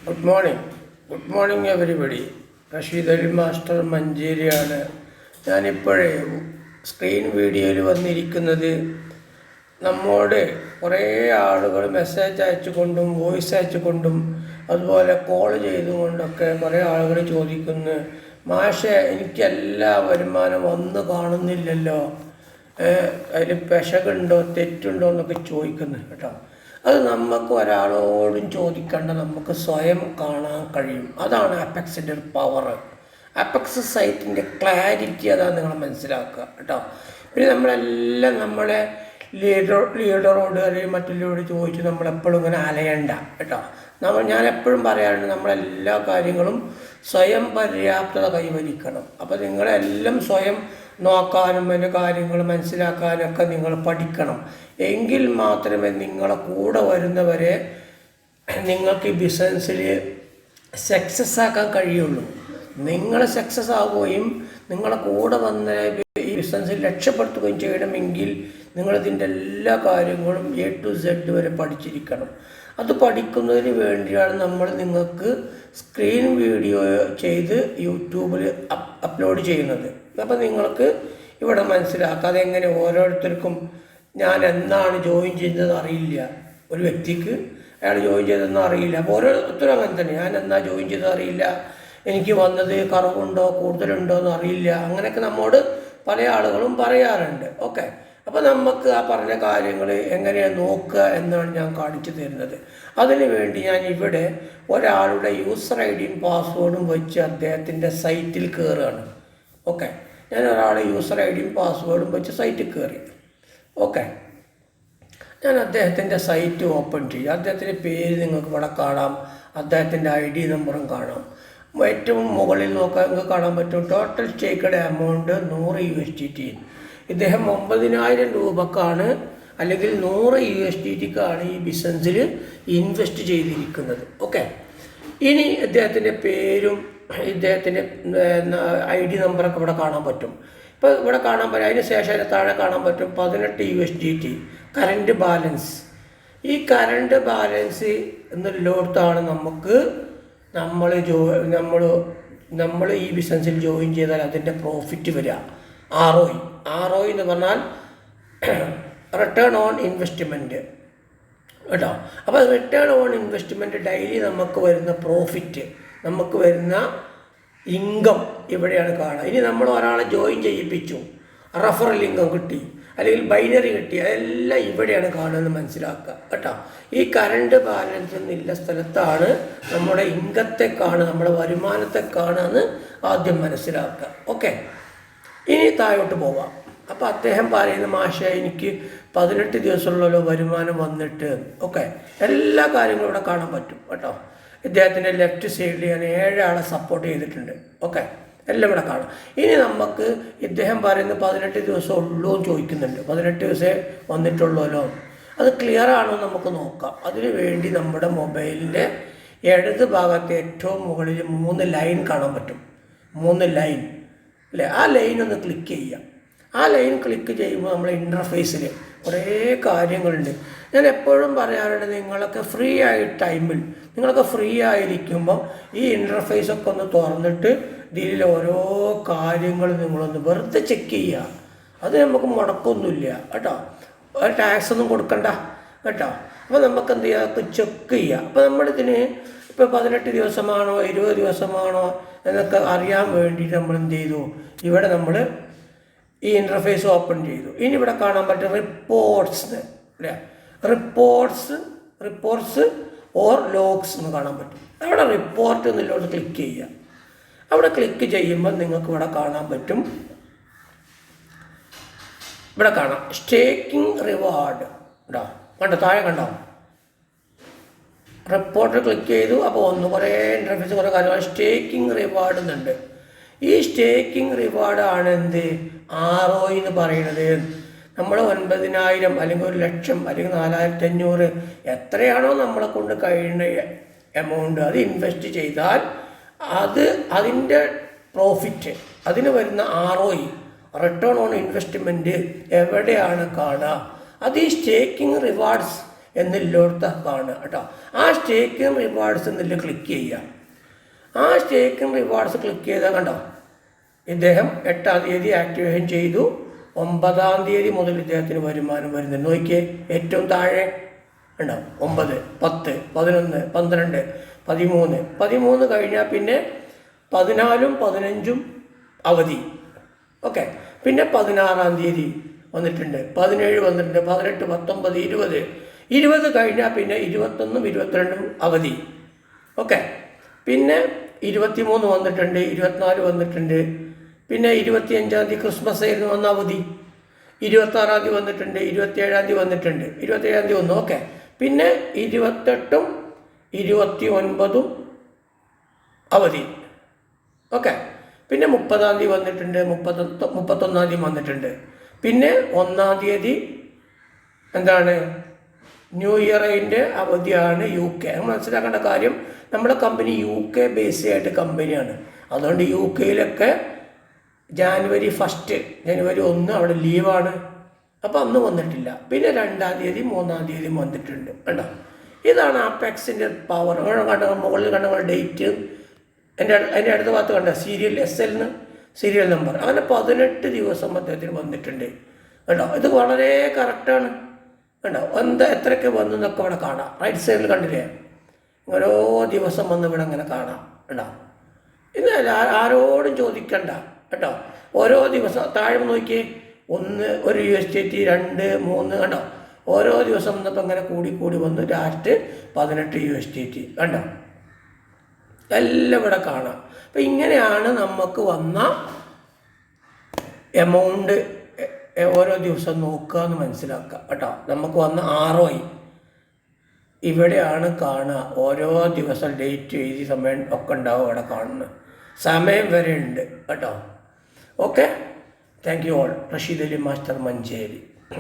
Good morning everybody. Rasheed Ali master മഞ്ചേരിയാണ്. ഞാനിപ്പോഴേ screen വീഡിയോയിൽ വന്നിരിക്കുന്നത് നമ്മോട് കുറേ ആളുകൾ മെസ്സേജ് അയച്ചുകൊണ്ടും വോയിസ് അയച്ചുകൊണ്ടും അതുപോലെ കോൾ ചെയ്തുകൊണ്ടൊക്കെ കുറേ ആളുകൾ ചോദിക്കുന്നു, മാഷെ എനിക്ക് എല്ലാ വരുമാനം ഒന്നും കാണുന്നില്ലല്ലോ, അതിൽ പെശകുണ്ടോ തെറ്റുണ്ടോ എന്നൊക്കെ ചോദിക്കുന്നു കേട്ടോ. അത് നമുക്ക് ഒരാളോടും ചോദിക്കേണ്ട, നമുക്ക് സ്വയം കാണാൻ കഴിയും. അതാണ് അപ്പെക്സിൻ്റെ ഒരു പവർ. അപ്പെക്സ് സൈറ്റിൻ്റെ ക്ലാരിറ്റി അതാണ് നിങ്ങൾ മനസ്സിലാക്കുക കേട്ടോ. പിന്നെ നമ്മളെല്ലാം നമ്മളെ ലീഡറോട് അല്ലെങ്കിൽ മറ്റുള്ളവരോട് ചോദിച്ച് നമ്മളെപ്പോഴും ഇങ്ങനെ അലയണ്ട കേട്ടോ. ഞാൻ എപ്പോഴും പറയാറുണ്ട്, നമ്മളെല്ലാ കാര്യങ്ങളും സ്വയം പര്യാപ്തത കൈവരിക്കണം. അപ്പോൾ നിങ്ങളെല്ലാം സ്വയം നോക്കാനും അതിൻ്റെ കാര്യങ്ങൾ മനസ്സിലാക്കാനൊക്കെ നിങ്ങൾ പഠിക്കണം. എങ്കിൽ മാത്രമേ നിങ്ങളെ കൂടെ വരുന്നവരെ നിങ്ങൾക്ക് ഈ ബിസിനസ്സിൽ സക്സസ് ആക്കാൻ കഴിയുള്ളൂ. നിങ്ങൾ സക്സസ് ആവുകയും നിങ്ങളെ കൂടെ വന്ന ഈ ബിസിനസ്സിൽ രക്ഷപ്പെടുത്തുകയും ചെയ്യണമെങ്കിൽ നിങ്ങളിതിൻ്റെ എല്ലാ കാര്യങ്ങളും A to Z വരെ പഠിച്ചിരിക്കണം. അത് പഠിക്കുന്നതിന് വേണ്ടിയാണ് നമ്മൾ നിങ്ങൾക്ക് സ്ക്രീൻ വീഡിയോ ചെയ്ത് യൂട്യൂബിൽ അപ്ലോഡ് ചെയ്യുന്നത്. അപ്പോൾ നിങ്ങൾക്ക് ഇവിടെ മനസ്സിലാക്കാം അതെങ്ങനെ ഓരോരുത്തർക്കും. ഞാൻ എന്നാണ് ജോയിൻ ചെയ്തത് അറിയില്ല, ഒരു വ്യക്തിക്ക് അയാൾ ജോയിൻ ചെയ്തതെന്ന് അറിയില്ല. അപ്പോൾ ഓരോരുത്തരും അങ്ങനെ തന്നെ, ഞാൻ എന്നാ ജോയിൻ ചെയ്തത് അറിയില്ല, എനിക്ക് വന്നത് കുറവുണ്ടോ കൂടുതലുണ്ടോ എന്ന് അറിയില്ല. അങ്ങനെയൊക്കെ നമ്മോട് പല ആളുകളും പറയാറുണ്ട്. ഓക്കെ, അപ്പോൾ നമുക്ക് ആ പറഞ്ഞ കാര്യങ്ങൾ എങ്ങനെയാണ് നോക്കുക എന്നാണ് ഞാൻ കാണിച്ചു തരുന്നത്. അതിനു വേണ്ടി ഞാൻ ഇവിടെ ഒരാളുടെ യൂസർ ഐഡിയും പാസ്വേഡും വെച്ച് അദ്ദേഹത്തിൻ്റെ സൈറ്റിൽ കയറുകയാണ്. ഓക്കെ, ഞാൻ ഒരാളുടെ യൂസർ ഐഡിയും പാസ്വേഡും വെച്ച് സൈറ്റിൽ കയറി. ഓക്കെ, ഞാൻ അദ്ദേഹത്തിൻ്റെ സൈറ്റ് ഓപ്പൺ ചെയ്യും. അദ്ദേഹത്തിൻ്റെ പേര് നിങ്ങൾക്ക് ഇവിടെ കാണാം, അദ്ദേഹത്തിൻ്റെ ID നമ്പറും കാണാം. ഏറ്റവും മുകളിൽ നോക്കാൻ നിങ്ങൾക്ക് കാണാൻ പറ്റും ടോട്ടൽ സ്റ്റേക്കഡ് എമൗണ്ട് 100 USDT. ഇദ്ദേഹം 9000 രൂപക്കാണ് അല്ലെങ്കിൽ 100 USDTക്കാണ് ഈ ബിസിനസ്സിൽ ഇൻവെസ്റ്റ് ചെയ്തിരിക്കുന്നത്. ഓക്കെ, ഇനി ഇദ്ദേഹത്തിൻ്റെ പേരും ഇദ്ദേഹത്തിൻ്റെ ID നമ്പറൊക്കെ ഇവിടെ കാണാൻ പറ്റും. ഇപ്പോൾ ഇവിടെ കാണാൻ പറ്റും. അതിന് ശേഷം താഴെ കാണാൻ പറ്റും 18 USDT കറണ്ട് ബാലൻസ്. ഈ കറണ്ട് ബാലൻസ് എന്നുള്ളിടത്താണ് നമ്മൾ ഈ ബിസിനസ്സിൽ ജോയിൻ ചെയ്താൽ അതിൻ്റെ പ്രോഫിറ്റ് വരിക. ROI എന്ന് പറഞ്ഞാൽ റിട്ടേൺ ഓൺ ഇൻവെസ്റ്റ്മെൻറ്റ് കേട്ടോ. അപ്പോൾ റിട്ടേൺ ഓൺ ഇൻവെസ്റ്റ്മെൻറ്റ് ഡെയിലി നമുക്ക് വരുന്ന പ്രോഫിറ്റ്, നമുക്ക് വരുന്ന ഇൻകം ഇവിടെയാണ് കാണുക. ഇനി നമ്മൾ ഒരാളെ ജോയിൻ ചെയ്യിപ്പിച്ചു, റഫറൽ ഇൻകം കിട്ടി അല്ലെങ്കിൽ ബൈനറി കിട്ടി, അതെല്ലാം ഇവിടെയാണ് കാണുന്നത് മനസ്സിലാക്കുക കേട്ടോ. ഈ കറണ്ട് ബാലൻസ് എന്നുള്ള സ്ഥലത്താണ് നമ്മുടെ ഇൻകത്തെ കാണുക, നമ്മുടെ വരുമാനത്തെ കാണുകയെന്ന് ആദ്യം മനസ്സിലാക്കുക. ഓക്കെ, ഇനി താഴോട്ട് പോവാം. അപ്പോൾ അദ്ദേഹം പറയുന്ന മാഷേ എനിക്ക് 18 ദിവസമുള്ളല്ലോ വരുമാനം വന്നിട്ട്. ഓക്കെ, എല്ലാ കാര്യങ്ങളും ഇവിടെ കാണാൻ പറ്റും കേട്ടോ. ഇദ്ദേഹത്തിൻ്റെ ലെഫ്റ്റ് സൈഡിൽ ഞാൻ 7 ആളെ സപ്പോർട്ട് ചെയ്തിട്ടുണ്ട്. ഓക്കെ, എല്ലാം ഇവിടെ കാണാം. ഇനി നമുക്ക് ഇദ്ദേഹം പറയുന്നത് 18 ദിവസം ഉള്ളൂ എന്ന് ചോദിക്കുന്നുണ്ട്. 18 ദിവസമേ വന്നിട്ടുള്ളൂല്ലോ, അത് ക്ലിയർ ആണോ നമുക്ക് നോക്കാം. അതിനു വേണ്ടി നമ്മുടെ മൊബൈലിൻ്റെ ഇടത് ഭാഗത്തെ ഏറ്റവും മുകളിൽ 3 ലൈൻ കാണാൻ പറ്റും. 3 ലൈൻ അല്ലേ, ആ ലൈൻ ഒന്ന് ക്ലിക്ക് ചെയ്യാം. ആ ലൈൻ ക്ലിക്ക് ചെയ്യുമ്പോൾ നമ്മുടെ ഇൻ്റർഫേസിൽ കുറേ കാര്യങ്ങളുണ്ട്. ഞാൻ എപ്പോഴും പറയാറുണ്ട്, നിങ്ങളൊക്കെ ഫ്രീ ആയ ടൈമിൽ നിങ്ങളൊക്കെ ഫ്രീ ആയിരിക്കുമ്പോൾ ഈ ഇൻ്റർഫേസൊക്കെ ഒന്ന് തുറന്നിട്ട് ഇതിൽ ഓരോ കാര്യങ്ങൾ നിങ്ങളൊന്ന് വെറുതെ ചെക്ക് ചെയ്യുക. അത് നമുക്ക് മുടക്കൊന്നുമില്ല കേട്ടോ, ടാക്സ് ഒന്നും കൊടുക്കണ്ട കേട്ടോ. അപ്പോൾ നമുക്ക് എന്ത് ചെയ്യുക, അതൊക്കെ ചെക്ക് ചെയ്യുക. അപ്പോൾ നമ്മളിതിന് ഇപ്പോൾ 18 ദിവസമാണോ 20 ദിവസമാണോ എന്നൊക്കെ അറിയാൻ വേണ്ടിയിട്ട് നമ്മൾ എന്ത് ചെയ്തു, ഇവിടെ നമ്മൾ ഈ ഇൻ്റർഫേസ് ഓപ്പൺ ചെയ്തു. ഇനി ഇവിടെ കാണാൻ പറ്റും റിപ്പോർട്ട്സ് അല്ലേ, റിപ്പോർട്ട്സ് ഓർ ലോഗ്സ് എന്ന് കാണാൻ പറ്റും. അവിടെ റിപ്പോർട്ട് എന്നുള്ളോട്ട് ക്ലിക്ക് ചെയ്യുക. അവിടെ ക്ലിക്ക് ചെയ്യുമ്പോൾ നിങ്ങൾക്ക് ഇവിടെ കാണാൻ പറ്റും, ഇവിടെ കാണാം സ്റ്റേക്കിംഗ് റിവാർഡ് ഉണ്ടോ, കണ്ടോ താഴെ കണ്ടോ, റിപ്പോർട്ട് ക്ലിക്ക് ചെയ്തു. അപ്പോൾ കുറേ ഇൻ്റർഫേസ് കുറേ കാര്യങ്ങൾ സ്റ്റേക്കിംഗ് റിവാർഡ് എന്നുണ്ട്. ഈ സ്റ്റേക്കിംഗ് റിവാർഡാണ് എന്ത് ROI എന്ന് പറയുന്നത്. നമ്മൾ 9000 അല്ലെങ്കിൽ 1,00,000 അല്ലെങ്കിൽ 4500 എത്രയാണോ നമ്മളെ കൊണ്ട് കഴിയുന്ന എമൗണ്ട് അത് ഇൻവെസ്റ്റ് ചെയ്താൽ അതിൻ്റെ പ്രോഫിറ്റ്, അതിന് വരുന്ന ROI റിട്ടേൺ ഓൺ ഇൻവെസ്റ്റ്മെൻറ്റ് എവിടെയാണ് കാണുക. അത് ഈ സ്റ്റേക്കിംഗ് റിവാർഡ്സ് എന്നില്ലോടത്ത് കാണുക കേട്ടോ. ആ സ്റ്റേക്ക് ഇൻ റിവാർഡ്സ് എന്നില്ല ക്ലിക്ക് ചെയ്യുക. ആ സ്റ്റേക്ക് ഇൻ റിവാർഡ്സ് ക്ലിക്ക് ചെയ്താൽ കണ്ടോ, ഇദ്ദേഹം 8-ാം തീയതി ആക്ടിവേഷൻ ചെയ്തു. 9-ാം തീയതി മുതൽ ഇദ്ദേഹത്തിന് വരുമാനം വരുന്നുണ്ട്. നോക്കിയേ, ഏറ്റവും താഴെ ഉണ്ടാവും 9, 10, 11, 12, 13. 13 കഴിഞ്ഞാൽ പിന്നെ 14-ഉം 15-ഉം അവധി. ഓക്കെ. പിന്നെ 16-ാം തീയതി വന്നിട്ടുണ്ട്, 17 വന്നിട്ടുണ്ട്, 18, 19, 20. 20 കഴിഞ്ഞാൽ പിന്നെ 21-ഉം 22-ഉം അവധി. ഓക്കെ. പിന്നെ 23 വന്നിട്ടുണ്ട്, 24 വന്നിട്ടുണ്ട്. പിന്നെ 25-ാം തീയതി ക്രിസ്മസ് ആയിരുന്നു, വന്ന അവധി. 26-ാം തീയതി വന്നിട്ടുണ്ട്, 27-ാം തീയതി വന്നിട്ടുണ്ട്, 27-ാം തീയതി വന്നു. ഓക്കെ. പിന്നെ 28-ഉം 29-ഉം അവധി. ഓക്കെ. പിന്നെ 30-ാം തീയതി വന്നിട്ടുണ്ട്, 31-ാം തീയതി വന്നിട്ടുണ്ട്. പിന്നെ 1-ാം തീയതി എന്താണ്, ന്യൂ ഇയറിൻ്റെ അവധിയാണ് UK. മനസ്സിലാക്കേണ്ട കാര്യം, നമ്മുടെ കമ്പനി UK ബേസ്ഡ് ആയിട്ട് കമ്പനിയാണ്. അതുകൊണ്ട് UK-യിലൊക്കെ ജാനുവരി 1, ജനുവരി 1 അവിടെ ലീവാണ്. അപ്പോൾ അന്ന് വന്നിട്ടില്ല. പിന്നെ 2-ാം തീയതി 3-ാം തീയതി വന്നിട്ടുണ്ട് കേട്ടോ. ഇതാണ് ആപ്പെക്സിൻ്റെ പവർ. കണ്ട മുകളിൽ കണ്ട ഡേറ്റ്, അതിൻ്റെ അടുത്ത ഭാഗത്ത് കണ്ട സീരിയൽ SL സീരിയൽ നമ്പർ, അങ്ങനെ 18 ദിവസം അദ്ദേഹത്തിന് വന്നിട്ടുണ്ട് കേട്ടോ. ഇത് വളരെ കറക്റ്റാണ് കേട്ടോ. എത്രയൊക്കെ വന്നു എന്നൊക്കെ ഇവിടെ കാണാം. റൈറ്റ് സൈഡിൽ കണ്ടില്ലേ, ഓരോ ദിവസം വന്ന് ഇവിടെ അങ്ങനെ കാണാം കേട്ടോ. ഇന്ന് ആരോടും ചോദിക്കണ്ട കേട്ടോ. ഓരോ ദിവസം താഴെ നോക്കി, 1 USDT, 2, 3 കണ്ടോ. ഓരോ ദിവസം വന്നപ്പോൾ ഇങ്ങനെ കൂടി വന്ന് ലാസ്റ്റ് 18 USDT കണ്ടോ. എല്ലാം ഇവിടെ കാണാം. അപ്പം ഇങ്ങനെയാണ് നമുക്ക് വന്ന എമൗണ്ട് ഓരോ ദിവസം നോക്കുക എന്ന് മനസ്സിലാക്കുക കേട്ടോ. നമുക്ക് വന്ന ROI ഇവിടെയാണ് കാണുക. ഓരോ ദിവസം ഡേറ്റ് എഴുതി സമയം ഒക്കെ ഉണ്ടാവും അവിടെ കാണുന്നത്. സമയം വരെ ഉണ്ട് കേട്ടോ. Okay. Thank you all. Rasheed Ali master, Manjeri.